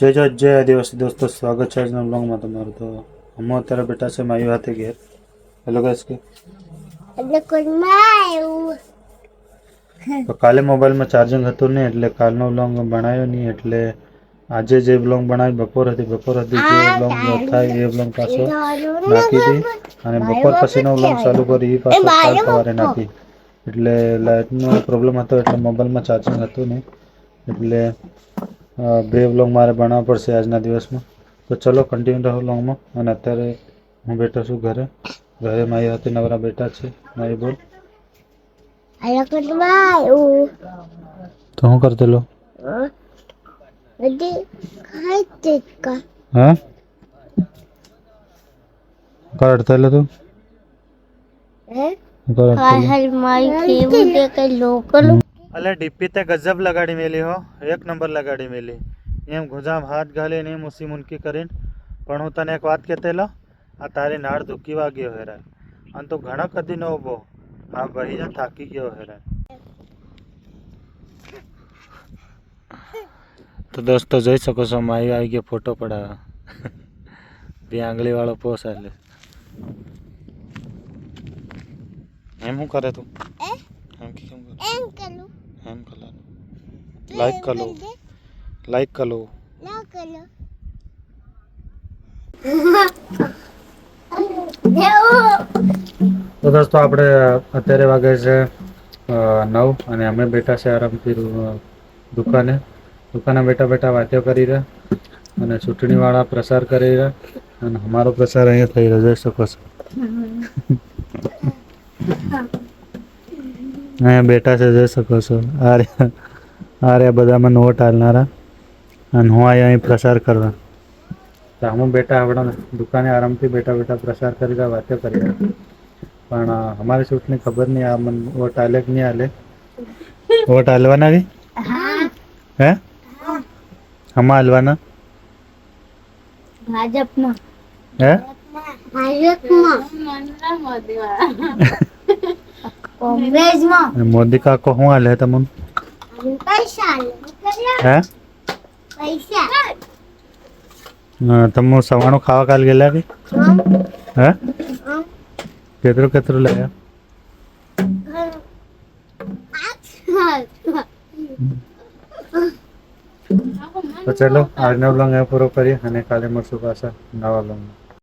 જય આદિવાસી દોસ્તો, સ્વાગત છે આજના બ્લોગમાં તમારું. તો અમે અત્યારે બેઠા છે મારી હાથે ઘેર. હેલો ગાઈસ કે તો કાલે મોબાઈલમાં ચાર્જિંગ હતું નહીં એટલે કાલનો બ્લોગ બનાવ્યો નહીં, એટલે આજે જે બ્લોગ બનાવી બપોર હતી જે બ્લોગ થાય એ બ્લોગ પાછો નાખી દી, અને બપોર પછીનો બ્લોગ ચાલુ કરી એ પાછો કાલ સવારે નાખી. એટલે લાઇટનો પ્રોબ્લેમ હતો એટલે મોબાઈલમાં ચાર્જિંગ હતું નહીં, એટલે બે બ્લોગ મારે બનાવવા પડશે આજના દિવસમાં. તો ચલો કન્ટિન્યુ રહો બ્લોગમાં. અને અત્યારે હું બેઠો છું ઘરે મારી હાથે નવરા બેઠા છે. મારી બોલ તો હું કરતેલો હા કરતેલો તું અલે ડીપી તે ગજબ લગાડી મેલી હો, એક નંબર લગાડી મેલી. એમ ગુજામ હાથ ઘાલીને એમ ઉસી મુનકી કરીને. પણ હું તને એક વાત કહેતેલો, આ તારી નાળ દુખી વાગ્યો હેરાન, અને તું ઘણા કદી ન ઉભો. હા ભાઈ જા થાકી ગયો હેરાન. તો દોસ્તો જોઈ શકો છો મારી આવી ગયો ફોટો પડાવવા. બે આંગળી વાળો પોસ આલે. એમ શું કરે તું? એમ કેમ કરે? એમ કલર લાઈક કરો, લાઈક કરો. તો દોસ્તો આપણે અત્યારે વાગે છે 9 અને અમે બેઠા છે આરામથી દુકાને બેઠા વાતો કરી રહ્યા, અને ચૂંટણી વાળા પ્રચાર કરી રહ્યા, અને અમારો પ્રચાર અહીંયા થઈ રહ્યો જોઈ શકો છો. અહીંયા બેઠા છે જોઈ શકો છો. આ રહ્યા બધામાં નોટ હાલનારા, અને હું અહીંયા પ્રચાર કરવા. તો હું બેઠા આપણા દુકાને આરામથી બેઠા પ્રચાર કરી રહ્યા, વાતો કરી રહ્યા. પણ અમારી ચૂંટણી ખબર નહીં આ મને વોટ હાલે કે નહીં હાલે. વોટ હાલવાના કે હે આમાં હાલવાના ભાજપમાં હે કોંગ્રેસમાં મોદી કાકો શું હાલે તમને હે? તમે સવાણું ખાવા કાલ ગયેલા કે હે? કેટલું લાયા? તો ચલો આજનો બ્લોગ પૂરો કરીએ, અને કાલે મળશું પાછા નવા બ્લોગમાં.